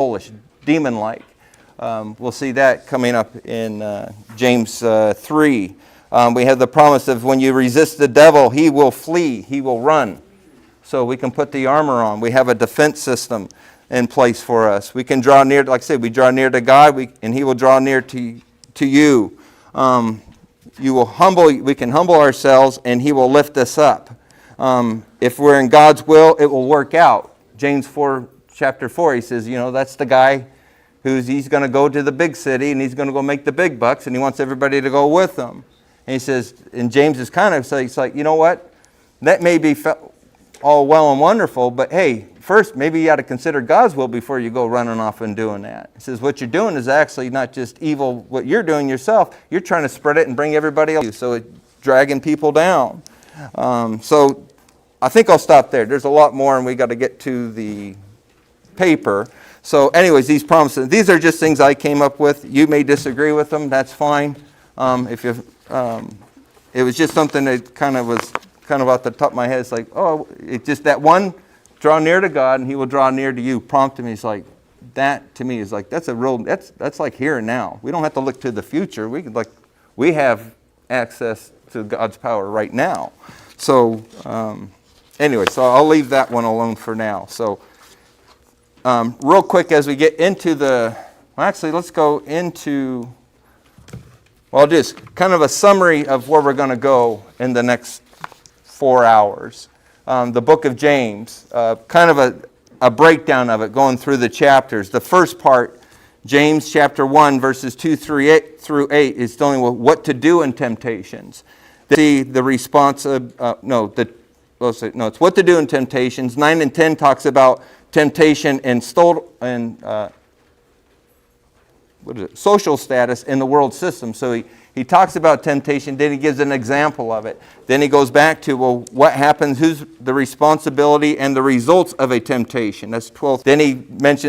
Polish, demon-like. We'll see that coming up in James 3. We have the promise of when you resist the devil, he will flee, he will run. So we can put the armor on. We have a defense system in place for us. We can draw near, like I said, we draw near to God, and he will draw near to you. We can humble ourselves, and he will lift us up. If we're in God's will, it will work out. James 4, chapter 4, he says, that's the guy he's going to go to the big city, and he's going to go make the big bucks, and he wants everybody to go with him. And he says, and James is kind of saying, it's like, you know what? That may be all well and wonderful, but hey, first, maybe you got to consider God's will before you go running off and doing that. He says, what you're doing is actually not just evil, what you're doing yourself, you're trying to spread it and bring everybody else, so it's dragging people down. So I think I'll stop there. There's a lot more, and we got to get to the paper. So anyways, these promises, these are just things I came up with. You may disagree with them, that's fine. It was just something that kind of was off the top of my head. It's like, it's just that one, draw near to God and he will draw near to you. Prompted me. It's like, that to me is like, that's like here and now. We don't have to look to the future. We have access to God's power right now. So anyway, so I'll leave that one alone for now. So real quick as we get into let's go into, just kind of a summary of where we're going to go in the next 4 hours. The book of James, kind of a breakdown of it, going through the chapters. The first part, James chapter 1, verses 2 through 8, is dealing with what to do in temptations. See the response of, it's what to do in temptations. 9 and 10 talks about temptation and social status in the world system. So he talks about temptation, then he gives an example of it. Then he goes back to, what happens, who's the responsibility and the results of a temptation. That's 12. Then he mentions